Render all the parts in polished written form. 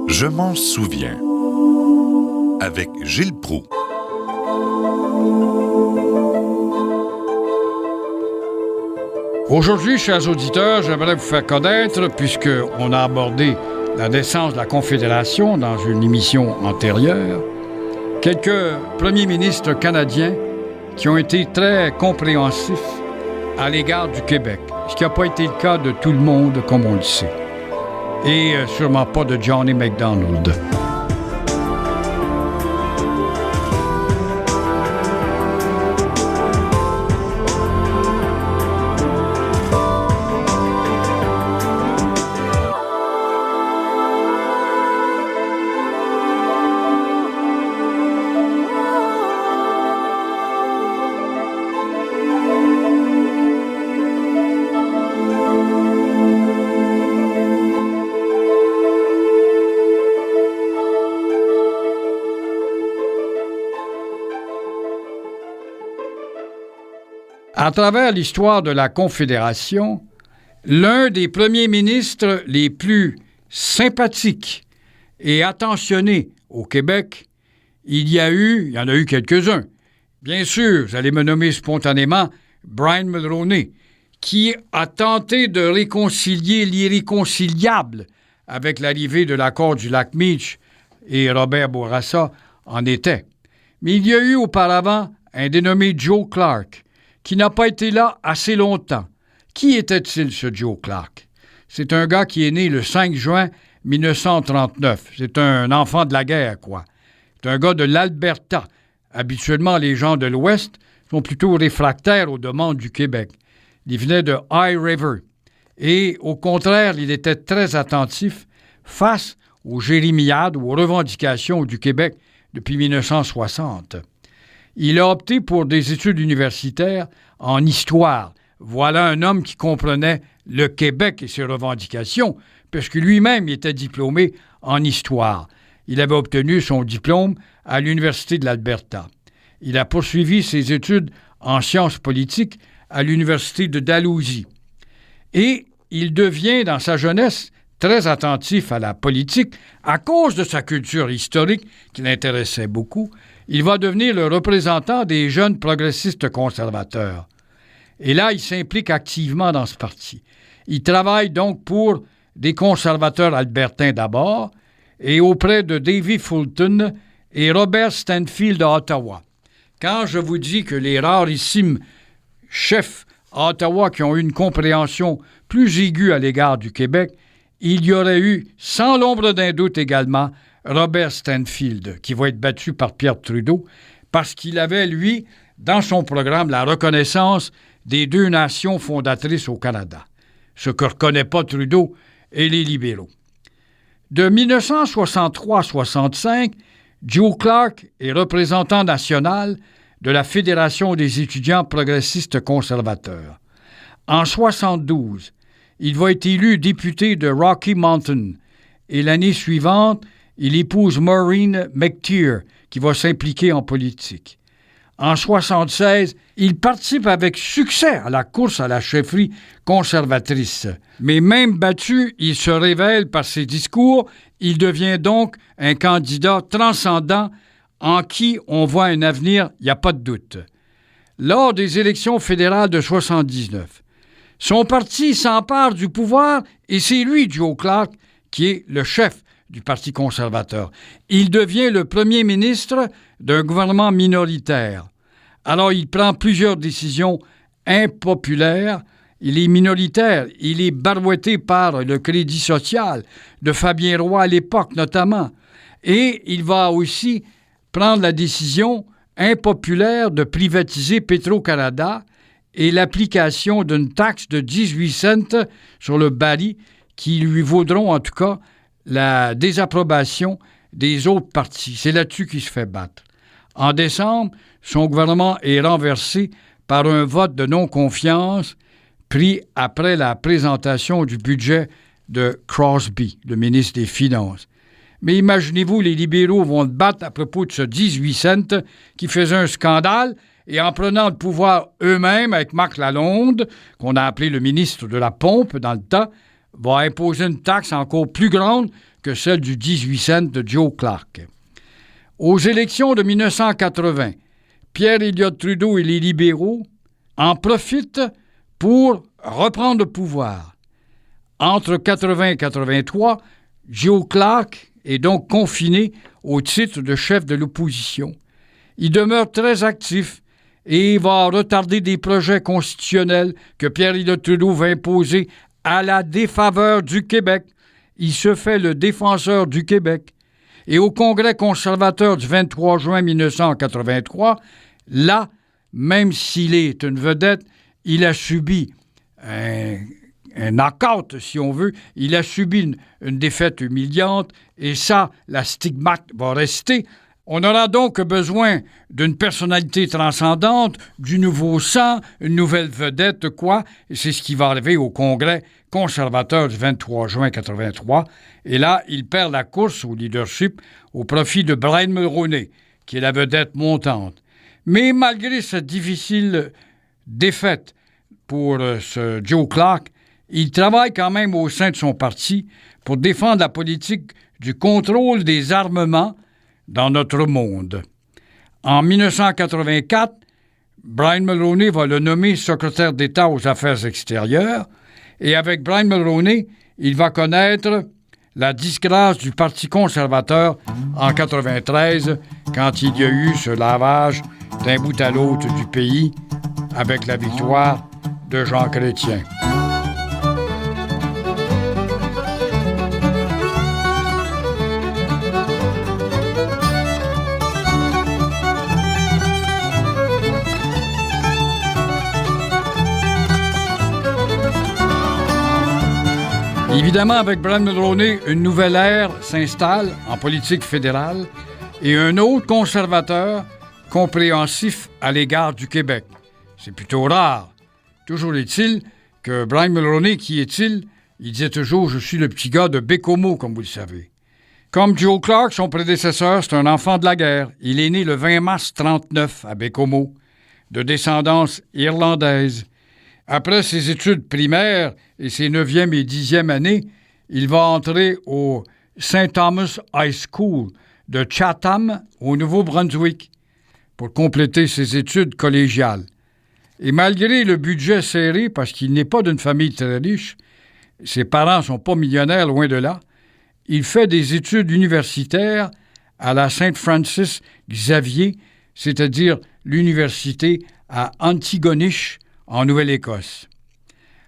Je m'en souviens. Avec Gilles Proulx. Aujourd'hui, chers auditeurs, j'aimerais vous faire connaître, puisqu'on a abordé la naissance de la Confédération dans une émission antérieure, quelques premiers ministres canadiens qui ont été très compréhensifs à l'égard du Québec, ce qui n'a pas été le cas de tout le monde, comme on le sait. Et sûrement pas de Johnny MacDonald. À travers l'histoire de la Confédération, l'un des premiers ministres les plus sympathiques et attentionnés au Québec, il y en a eu quelques-uns. Bien sûr, vous allez me nommer spontanément Brian Mulroney, qui a tenté de réconcilier l'irréconciliable avec l'arrivée de l'accord du lac Meech, et Robert Bourassa en était. Mais il y a eu auparavant un dénommé Joe Clark, qui n'a pas été là assez longtemps. Qui était-il, ce Joe Clark? C'est un gars qui est né le 5 juin 1939. C'est un enfant de la guerre, quoi. C'est un gars de l'Alberta. Habituellement, les gens de l'Ouest sont plutôt réfractaires aux demandes du Québec. Il venait de High River. Et au contraire, il était très attentif face aux jérémiades ou aux revendications du Québec depuis 1960. Il a opté pour des études universitaires en histoire. Voilà un homme qui comprenait le Québec et ses revendications, puisque lui-même était diplômé en histoire. Il avait obtenu son diplôme à l'Université de l'Alberta. Il a poursuivi ses études en sciences politiques à l'Université de Dalhousie. Et il devient, dans sa jeunesse, très attentif à la politique à cause de sa culture historique qui l'intéressait beaucoup. Il va devenir le représentant des jeunes progressistes conservateurs. Et là, il s'implique activement dans ce parti. Il travaille donc pour des conservateurs albertains d'abord et auprès de Davy Fulton et Robert Stanfield à Ottawa. Quand je vous dis que les rarissimes chefs à Ottawa qui ont eu une compréhension plus aiguë à l'égard du Québec, il y aurait eu, sans l'ombre d'un doute également, Robert Stanfield, qui va être battu par Pierre Trudeau, parce qu'il avait, lui, dans son programme, la reconnaissance des deux nations fondatrices au Canada, ce que ne reconnaît pas Trudeau et les libéraux. De 1963 à 1965, Joe Clark est représentant national de la Fédération des étudiants progressistes conservateurs. En 1972, il va être élu député de Rocky Mountain et l'année suivante, il épouse Maureen McTeer, qui va s'impliquer en politique. En 1976, il participe avec succès à la course à la chefferie conservatrice. Mais même battu, il se révèle par ses discours. Il devient donc un candidat transcendant en qui on voit un avenir, il n'y a pas de doute. Lors des élections fédérales de 1979, son parti s'empare du pouvoir et c'est lui, Joe Clark, qui est le chef du Parti conservateur. Il devient le premier ministre d'un gouvernement minoritaire. Alors, il prend plusieurs décisions impopulaires. Il est minoritaire. Il est barouetté par le Crédit social de Fabien Roy à l'époque, notamment. Et il va aussi prendre la décision impopulaire de privatiser Petro-Canada et l'application d'une taxe de 18 cents sur le baril qui lui vaudront en tout cas la désapprobation des autres partis. C'est là-dessus qu'il se fait battre. En décembre, son gouvernement est renversé par un vote de non-confiance pris après la présentation du budget de Crosby, le ministre des Finances. Mais imaginez-vous, les libéraux vont se battre à propos de ce 18 cents qui faisait un scandale et en prenant le pouvoir eux-mêmes avec Marc Lalonde, qu'on a appelé le ministre de la Pompe dans le temps, va imposer une taxe encore plus grande que celle du 18 cents de Joe Clark. Aux élections de 1980, Pierre Elliott Trudeau et les libéraux en profitent pour reprendre le pouvoir. Entre 80 et 83, Joe Clark est donc confiné au titre de chef de l'opposition. Il demeure très actif et va retarder des projets constitutionnels que Pierre Elliott Trudeau va imposer à la défaveur du Québec. Il se fait le défenseur du Québec. Et au Congrès conservateur du 23 juin 1983, là, même s'il est une vedette, il a subi un knock-out, si on veut. Il a subi une défaite humiliante et ça, la stigmate va rester. On aura donc besoin d'une personnalité transcendante, du nouveau sang, une nouvelle vedette, quoi. Et c'est ce qui va arriver au Congrès conservateur du 23 juin 1983. Et là, il perd la course au leadership au profit de Brian Mulroney, qui est la vedette montante. Mais malgré cette difficile défaite pour ce Joe Clark, il travaille quand même au sein de son parti pour défendre la politique du contrôle des armements dans notre monde. En 1984, Brian Mulroney va le nommer secrétaire d'État aux Affaires extérieures et avec Brian Mulroney, il va connaître la disgrâce du Parti conservateur en 1993 quand il y a eu ce lavage d'un bout à l'autre du pays avec la victoire de Jean Chrétien. Évidemment, avec Brian Mulroney, une nouvelle ère s'installe en politique fédérale et un autre conservateur compréhensif à l'égard du Québec. C'est plutôt rare. Toujours est-il que Brian Mulroney, qui est-il? Il disait toujours « Je suis le petit gars de Bécomo », comme vous le savez. Comme Joe Clark, son prédécesseur, c'est un enfant de la guerre. Il est né le 20 mars 1939 à Bécomo, de descendance irlandaise. Après ses études primaires et ses 9e et 10e années, il va entrer au St. Thomas High School de Chatham, au Nouveau-Brunswick, pour compléter ses études collégiales. Et malgré le budget serré, parce qu'il n'est pas d'une famille très riche, ses parents ne sont pas millionnaires, loin de là, il fait des études universitaires à la Saint Francis Xavier, c'est-à-dire l'université à Antigonish, en Nouvelle-Écosse.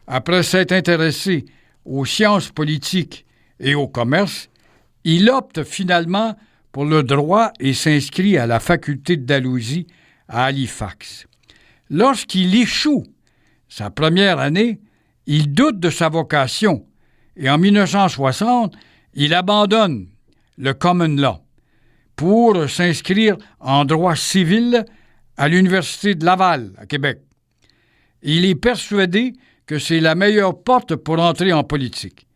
Après s'être intéressé aux sciences politiques et au commerce, il opte finalement pour le droit et s'inscrit à la faculté de Dalhousie à Halifax. Lorsqu'il échoue sa première année, il doute de sa vocation et en 1960, il abandonne le common law pour s'inscrire en droit civil à l'Université de Laval, à Québec. Il est persuadé que c'est la meilleure porte pour entrer en politique.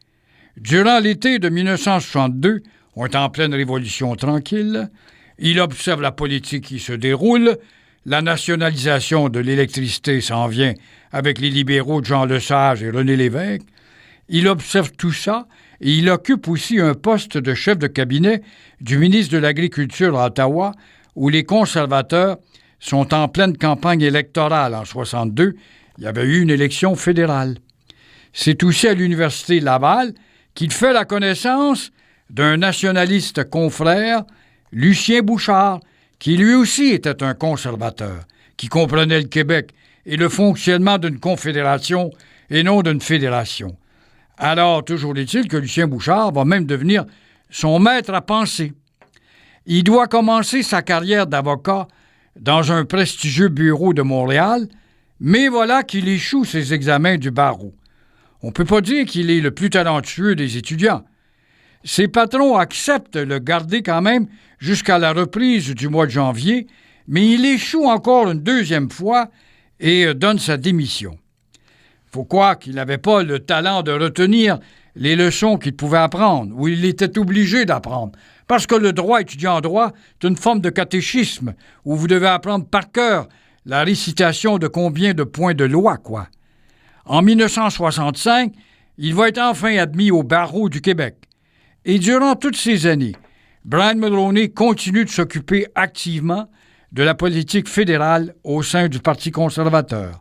Durant l'été de 1962, on est en pleine révolution tranquille, il observe la politique qui se déroule, la nationalisation de l'électricité s'en vient avec les libéraux de Jean Lesage et René Lévesque. Il observe tout ça et il occupe aussi un poste de chef de cabinet du ministre de l'Agriculture à Ottawa, où les conservateurs sont en pleine campagne électorale en 1962. Il y avait eu une élection fédérale. C'est aussi à l'Université Laval qu'il fait la connaissance d'un nationaliste confrère, Lucien Bouchard, qui lui aussi était un conservateur, qui comprenait le Québec et le fonctionnement d'une confédération et non d'une fédération. Alors, toujours est-il que Lucien Bouchard va même devenir son maître à penser. Il doit commencer sa carrière d'avocat dans un prestigieux bureau de Montréal, mais voilà qu'il échoue ses examens du barreau. On ne peut pas dire qu'il est le plus talentueux des étudiants. Ses patrons acceptent de le garder quand même jusqu'à la reprise du mois de janvier, mais il échoue encore une deuxième fois et donne sa démission. Il faut croire qu'il n'avait pas le talent de retenir les leçons qu'il pouvait apprendre, ou il était obligé d'apprendre. Parce que le droit, étudiant en droit, c'est une forme de catéchisme, où vous devez apprendre par cœur la récitation de combien de points de loi, quoi. En 1965, il va être enfin admis au barreau du Québec. Et durant toutes ces années, Brian Mulroney continue de s'occuper activement de la politique fédérale au sein du Parti conservateur.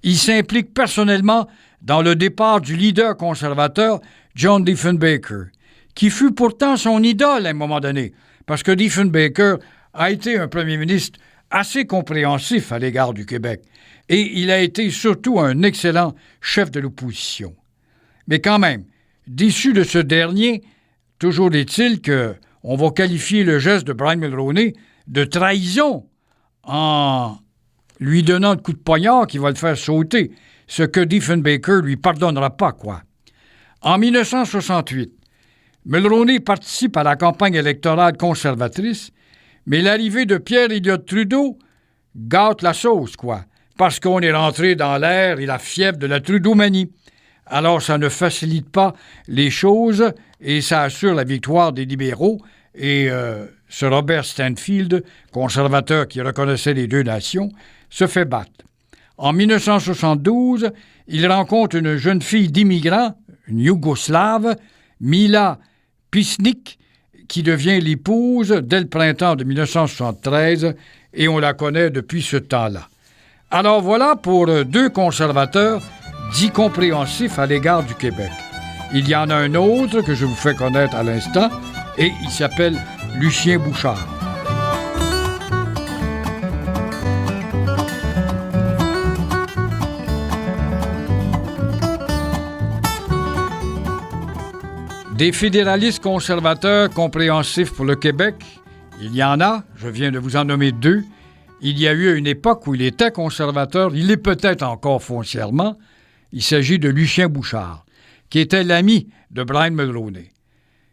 Il s'implique personnellement dans le départ du leader conservateur John Diefenbaker, qui fut pourtant son idole à un moment donné, parce que Diefenbaker a été un premier ministre assez compréhensif à l'égard du Québec, et il a été surtout un excellent chef de l'opposition. Mais quand même, déçu de ce dernier, toujours est-il qu'on va qualifier le geste de Brian Mulroney de trahison en lui donnant un coup de poignard qui va le faire sauter, ce que Diefenbaker lui pardonnera pas, quoi. En 1968, Mulroney participe à la campagne électorale conservatrice, mais l'arrivée de Pierre Elliott Trudeau gâte la sauce, quoi, parce qu'on est rentré dans l'ère et la fièvre de la Trudeaumanie. Alors, ça ne facilite pas les choses et ça assure la victoire des libéraux. Et ce Robert Stanfield, conservateur qui reconnaissait les deux nations, se fait battre. En 1972, il rencontre une jeune fille d'immigrants, une Yougoslave, Mila Pisnik, qui devient l'épouse dès le printemps de 1973, et on la connaît depuis ce temps-là. Alors voilà pour deux conservateurs dits compréhensifs à l'égard du Québec. Il y en a un autre que je vous fais connaître à l'instant, et il s'appelle Lucien Bouchard. Des fédéralistes conservateurs compréhensifs pour le Québec, il y en a, je viens de vous en nommer deux. Il y a eu une époque où il était conservateur, il l'est peut-être encore foncièrement. Il s'agit de Lucien Bouchard, qui était l'ami de Brian Mulroney.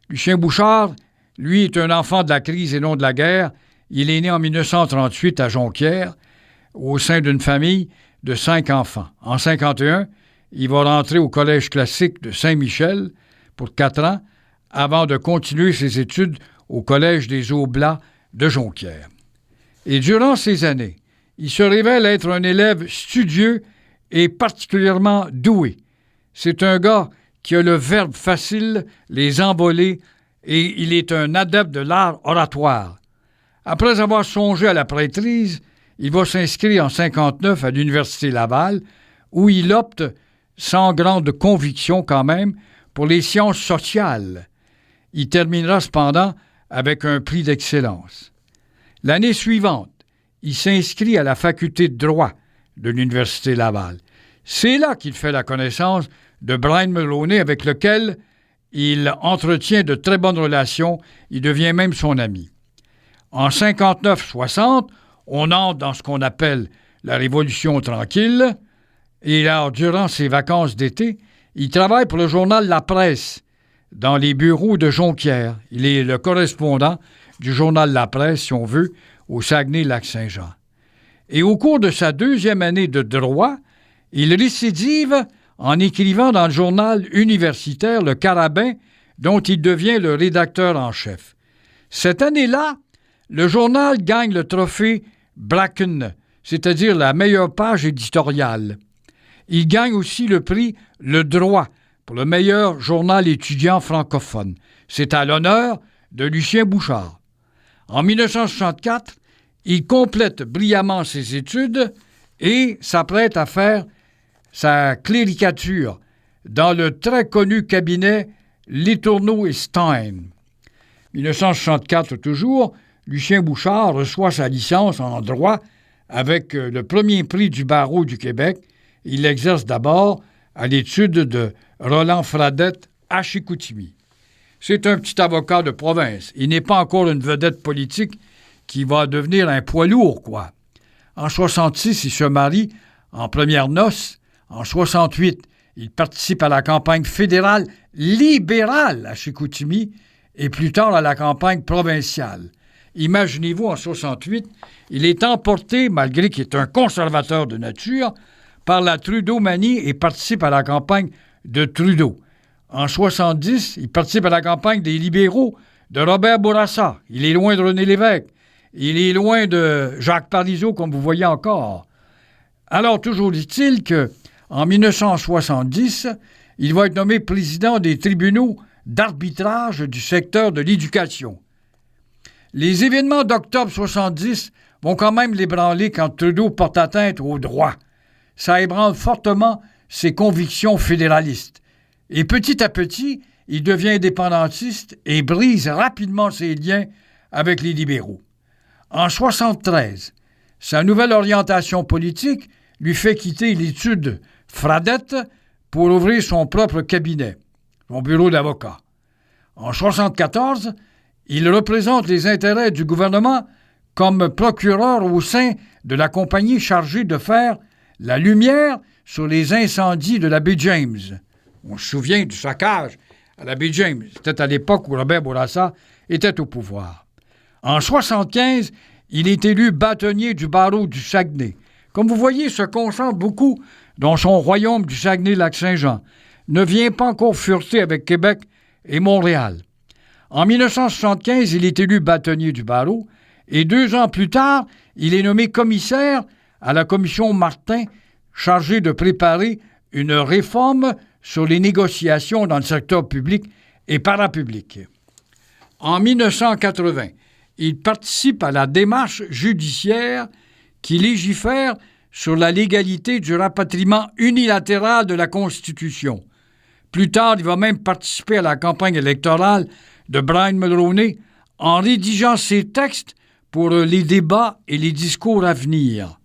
Lucien Bouchard, lui, est un enfant de la crise et non de la guerre. Il est né en 1938 à Jonquière, au sein d'une famille de 5 enfants. En 1951, il va rentrer au Collège classique de Saint-Michel pour 4 ans, avant de continuer ses études au Collège des Oblats de Jonquière. Et durant ces années, il se révèle être un élève studieux et particulièrement doué. C'est un gars qui a le verbe facile, les envolées, et il est un adepte de l'art oratoire. Après avoir songé à la prêtrise, il va s'inscrire en 1959 à l'Université Laval, où il opte, sans grande conviction quand même, pour les sciences sociales. Il terminera cependant avec un prix d'excellence. L'année suivante, il s'inscrit à la faculté de droit de l'Université Laval. C'est là qu'il fait la connaissance de Brian Mulroney, avec lequel il entretient de très bonnes relations. Il devient même son ami. En 59-60, on entre dans ce qu'on appelle la Révolution tranquille. Et alors, durant ses vacances d'été, il travaille pour le journal La Presse, dans les bureaux de Jonquière. Il est le correspondant du journal La Presse, si on veut, au Saguenay-Lac-Saint-Jean. Et au cours de sa deuxième année de droit, il récidive en écrivant dans le journal universitaire Le Carabin, dont il devient le rédacteur en chef. Cette année-là, le journal gagne le trophée Bracken, c'est-à-dire la meilleure page éditoriale. Il gagne aussi le prix Le Droit pour le meilleur journal étudiant francophone. C'est à l'honneur de Lucien Bouchard. En 1964, il complète brillamment ses études et s'apprête à faire sa cléricature dans le très connu cabinet Letourneau et Stein. 1964 toujours, Lucien Bouchard reçoit sa licence en droit avec le premier prix du barreau du Québec. Il exerce d'abord à l'étude de Roland Fradette à Chicoutimi. C'est un petit avocat de province. Il n'est pas encore une vedette politique qui va devenir un poids lourd, quoi. En 1966, il se marie en premières noces. En 1968, il participe à la campagne fédérale libérale à Chicoutimi et plus tard à la campagne provinciale. Imaginez-vous, en 1968, il est emporté, malgré qu'il est un conservateur de nature, par la Trudeaumanie et participe à la campagne de Trudeau. En 1970, il participe à la campagne des libéraux de Robert Bourassa. Il est loin de René Lévesque. Il est loin de Jacques Parizeau, comme vous voyez encore. Alors, toujours dit-il qu'en 1970, il va être nommé président des tribunaux d'arbitrage du secteur de l'éducation. Les événements d'octobre 70 vont quand même l'ébranler quand Trudeau porte atteinte aux droits. Ça ébranle fortement ses convictions fédéralistes. Et petit à petit, il devient indépendantiste et brise rapidement ses liens avec les libéraux. En 1973, sa nouvelle orientation politique lui fait quitter l'étude Fradette pour ouvrir son propre cabinet, son bureau d'avocat. En 1974, il représente les intérêts du gouvernement comme procureur au sein de la compagnie chargée de faire la lumière sur les incendies de la baie James. On se souvient du saccage à la baie James. C'était à l'époque où Robert Bourassa était au pouvoir. En 1975, il est élu bâtonnier du barreau du Saguenay. Comme vous voyez, se concentre beaucoup dans son royaume du Saguenay-Lac-Saint-Jean. Ne vient pas encore fureter avec Québec et Montréal. En 1975, il est élu bâtonnier du barreau et 2 ans plus tard, il est nommé commissaire à la commission Martin chargée de préparer une réforme sur les négociations dans le secteur public et parapublic. En 1980, il participe à la démarche judiciaire qui légifère sur la légalité du rapatriement unilatéral de la Constitution. Plus tard, il va même participer à la campagne électorale de Brian Mulroney en rédigeant ses textes pour les débats et les discours à venir.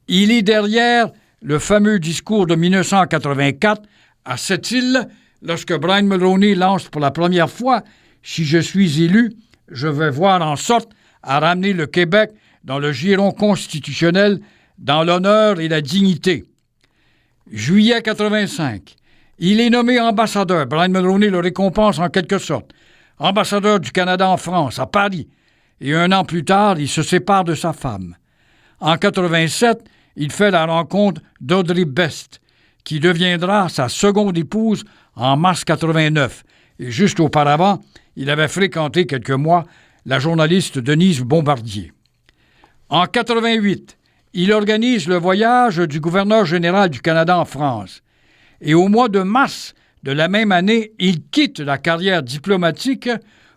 Il est derrière le fameux discours de 1984 à Sept-Îles, lorsque Brian Mulroney lance pour la première fois « Si je suis élu, je vais voir en sorte à ramener le Québec dans le giron constitutionnel, dans l'honneur et la dignité. » Juillet 85, il est nommé ambassadeur. Brian Mulroney le récompense en quelque sorte. Ambassadeur du Canada en France, à Paris. Et 1 an plus tard, il se sépare de sa femme. En 87, il fait la rencontre d'Audrey Best, qui deviendra sa seconde épouse en mars 89. Et juste auparavant, il avait fréquenté quelques mois la journaliste Denise Bombardier. En 88, il organise le voyage du gouverneur général du Canada en France. Et au mois de mars de la même année, il quitte la carrière diplomatique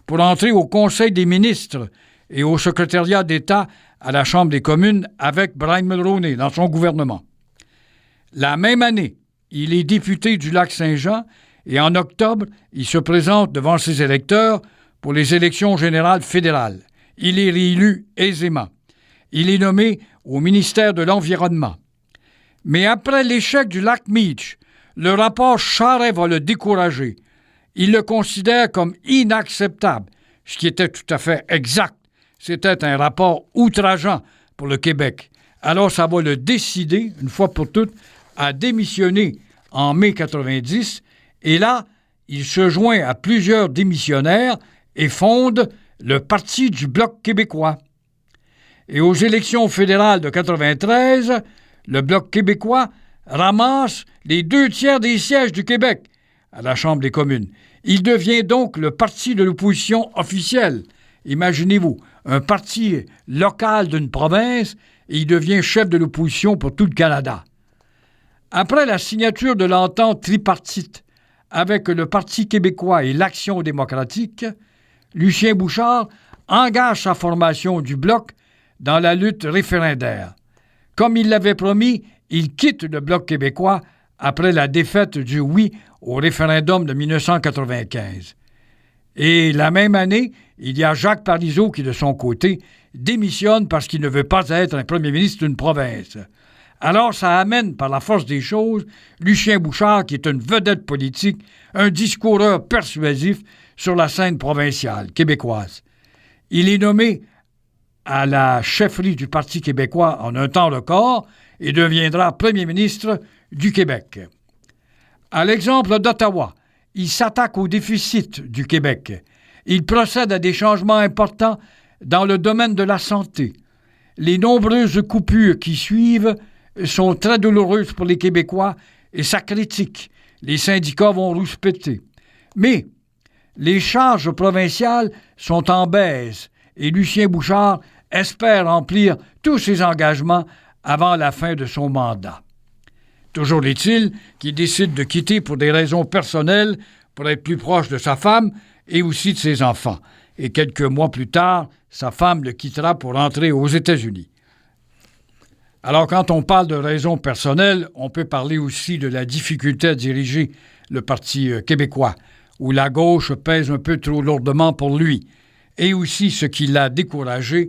pour entrer au Conseil des ministres et au secrétariat d'État à la Chambre des communes avec Brian Mulroney dans son gouvernement. La même année, il est député du Lac-Saint-Jean et en octobre, il se présente devant ses électeurs pour les élections générales fédérales. Il est réélu aisément. Il est nommé au ministère de l'Environnement. Mais après l'échec du lac Meech, le rapport Charest va le décourager. Il le considère comme inacceptable, ce qui était tout à fait exact. C'était un rapport outrageant pour le Québec. Alors ça va le décider, une fois pour toutes, à démissionner en mai 90. Et là, il se joint à plusieurs démissionnaires et fonde le Parti du Bloc québécois. Et aux élections fédérales de 93, le Bloc québécois ramasse les 2/3 des sièges du Québec à la Chambre des communes. Il devient donc le parti de l'opposition officielle. Imaginez-vous, un parti local d'une province, et il devient chef de l'opposition pour tout le Canada. Après la signature de l'entente tripartite avec le Parti québécois et l'Action démocratique, Lucien Bouchard engage sa formation du Bloc dans la lutte référendaire. Comme il l'avait promis, il quitte le Bloc québécois après la défaite du oui au référendum de 1995. Et la même année, il y a Jacques Parizeau qui, de son côté, démissionne parce qu'il ne veut pas être un premier ministre d'une province. Alors ça amène, par la force des choses, Lucien Bouchard, qui est une vedette politique, un discoureur persuasif sur la scène provinciale québécoise. Il est nommé à la chefferie du Parti québécois en un temps record et deviendra premier ministre du Québec. À l'exemple d'Ottawa, il s'attaque au déficit du Québec. Il procède à des changements importants dans le domaine de la santé. Les nombreuses coupures qui suivent sont très douloureuses pour les Québécois et ça critique. Les syndicats vont rouspéter. Mais les charges provinciales sont en baisse et Lucien Bouchard espère remplir tous ses engagements avant la fin de son mandat. Toujours est-il qu'il décide de quitter pour des raisons personnelles, pour être plus proche de sa femme et aussi de ses enfants. Et quelques mois plus tard, sa femme le quittera pour rentrer aux États-Unis. Alors, quand on parle de raisons personnelles, on peut parler aussi de la difficulté à diriger le Parti québécois, où la gauche pèse un peu trop lourdement pour lui, et aussi ce qui l'a découragé,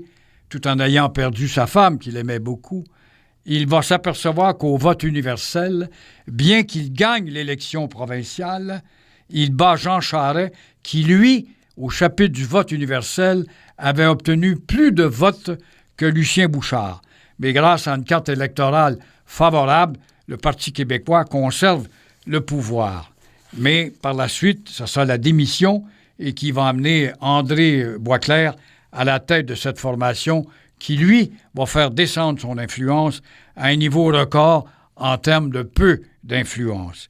tout en ayant perdu sa femme, qu'il aimait beaucoup. Il va s'apercevoir qu'au vote universel, bien qu'il gagne l'élection provinciale, il bat Jean Charest, qui, lui, au chapitre du vote universel, avait obtenu plus de votes que Lucien Bouchard. Mais grâce à une carte électorale favorable, le Parti québécois conserve le pouvoir. Mais par la suite, ce sera la démission et qui va amener André Boisclair à la tête de cette formation qui, lui, va faire descendre son influence à un niveau record en termes de peu d'influence.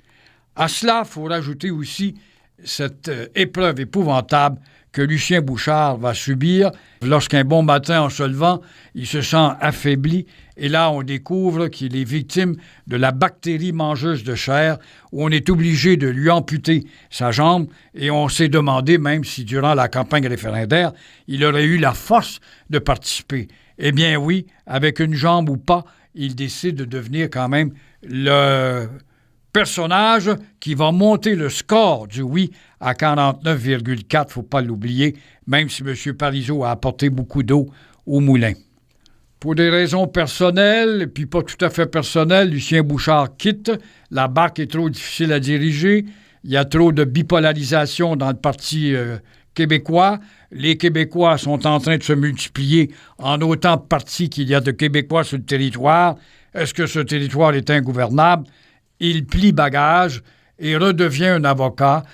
À cela, il faut rajouter aussi cette épreuve épouvantable que Lucien Bouchard va subir lorsqu'un bon matin, en se levant, il se sent affaibli. Et là, on découvre qu'il est victime de la bactérie mangeuse de chair, où on est obligé de lui amputer sa jambe. Et on s'est demandé, même si durant la campagne référendaire, il aurait eu la force de participer. Eh bien oui, avec une jambe ou pas, il décide de devenir quand même le personnage qui va monter le score du oui à 49,4, il ne faut pas l'oublier, même si M. Parizeau a apporté beaucoup d'eau au moulin. Pour des raisons personnelles, puis pas tout à fait personnelles, Lucien Bouchard quitte. La barque est trop difficile à diriger. Il y a trop de bipolarisation dans le Parti québécois. Les Québécois sont en train de se multiplier en autant de partis qu'il y a de Québécois sur le territoire. Est-ce que ce territoire est ingouvernable? Il plie bagage et redevient un avocat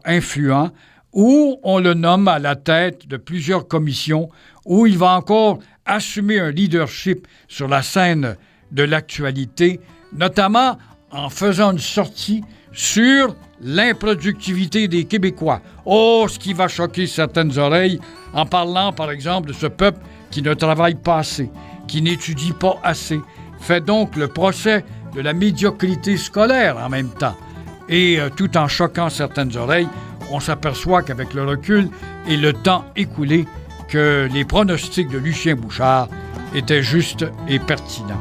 influent, où on le nomme à la tête de plusieurs commissions, où il va encore assumer un leadership sur la scène de l'actualité, notamment en faisant une sortie sur l'improductivité des Québécois. Oh, ce qui va choquer certaines oreilles en parlant, par exemple, de ce peuple qui ne travaille pas assez, qui n'étudie pas assez, fait donc le procès de la médiocrité scolaire en même temps. Et tout en choquant certaines oreilles, on s'aperçoit qu'avec le recul et le temps écoulé, que les pronostics de Lucien Bouchard étaient justes et pertinents.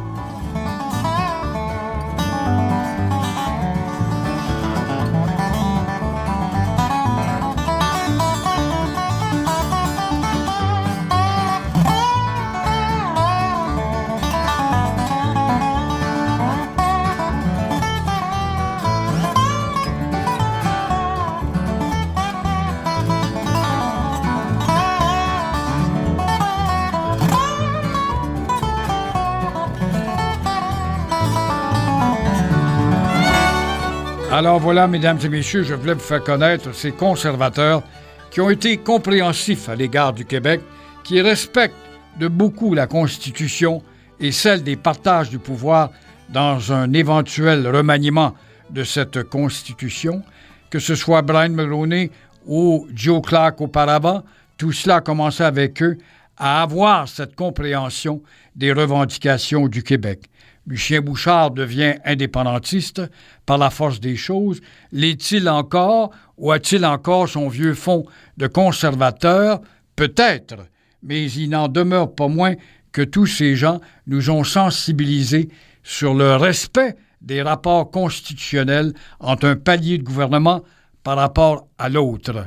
Alors voilà, mesdames et messieurs, je voulais vous faire connaître ces conservateurs qui ont été compréhensifs à l'égard du Québec, qui respectent de beaucoup la Constitution et celle des partages du pouvoir dans un éventuel remaniement de cette Constitution, que ce soit Brian Mulroney ou Joe Clark auparavant, tout cela a commencé avec eux à avoir cette compréhension des revendications du Québec. Lucien Bouchard devient indépendantiste par la force des choses. L'est-il encore ou a-t-il encore son vieux fond de conservateur? Peut-être, mais il n'en demeure pas moins que tous ces gens nous ont sensibilisés sur le respect des rapports constitutionnels entre un palier de gouvernement par rapport à l'autre.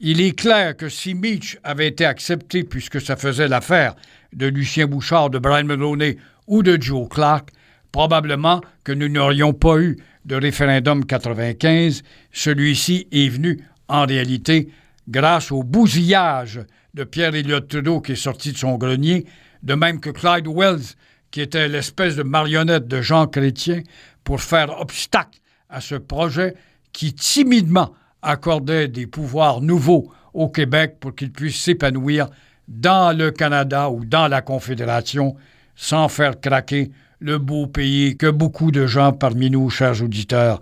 Il est clair que si Mitch avait été accepté, puisque ça faisait l'affaire de Lucien Bouchard, de Brian Mulroney ou de Joe Clark, probablement que nous n'aurions pas eu de référendum 95. Celui-ci est venu, en réalité, grâce au bousillage de Pierre Elliott Trudeau qui est sorti de son grenier, de même que Clyde Wells, qui était l'espèce de marionnette de Jean Chrétien, pour faire obstacle à ce projet qui timidement accordait des pouvoirs nouveaux au Québec pour qu'il puisse s'épanouir dans le Canada ou dans la Confédération sans faire craquer le beau pays que beaucoup de gens parmi nous, chers auditeurs,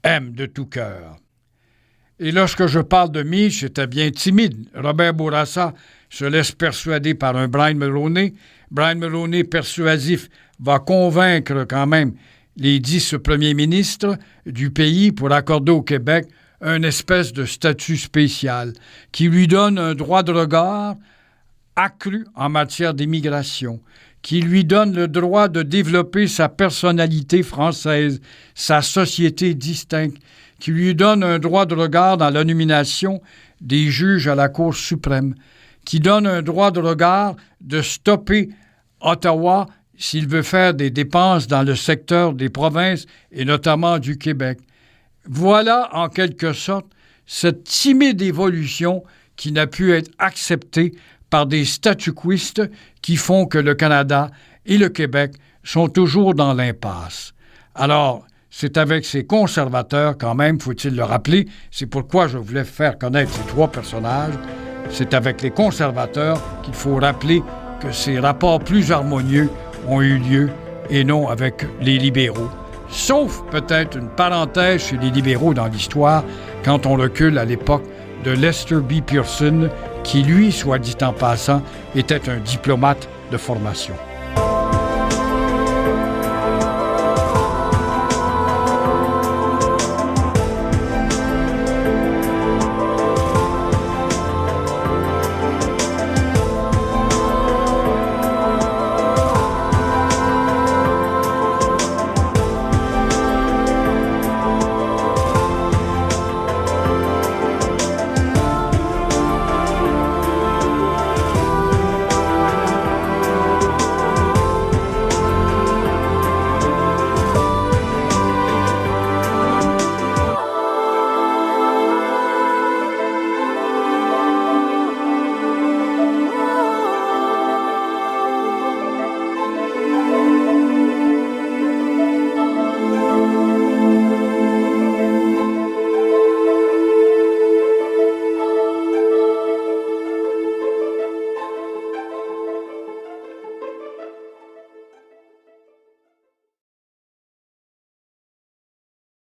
aiment de tout cœur. Et lorsque je parle de Mitch, c'était bien timide. Robert Bourassa se laisse persuader par un Brian Mulroney. Brian Mulroney, persuasif, va convaincre quand même les 10 premiers ministres du pays pour accorder au Québec une espèce de statut spécial qui lui donne un droit de regard accru en matière d'immigration, qui lui donne le droit de développer sa personnalité française, sa société distincte, qui lui donne un droit de regard dans la nomination des juges à la Cour suprême, qui donne un droit de regard de stopper Ottawa s'il veut faire des dépenses dans le secteur des provinces et notamment du Québec. Voilà, en quelque sorte, cette timide évolution qui n'a pu être acceptée par des statu-quistes qui font que le Canada et le Québec sont toujours dans l'impasse. Alors, c'est avec ces conservateurs, quand même, faut-il le rappeler, c'est pourquoi je voulais faire connaître ces 3 personnages, c'est avec les conservateurs qu'il faut rappeler que ces rapports plus harmonieux ont eu lieu et non avec les libéraux. Sauf peut-être une parenthèse chez les libéraux dans l'histoire, quand on recule à l'époque de Lester B. Pearson, qui, lui, soit dit en passant, était un diplomate de formation.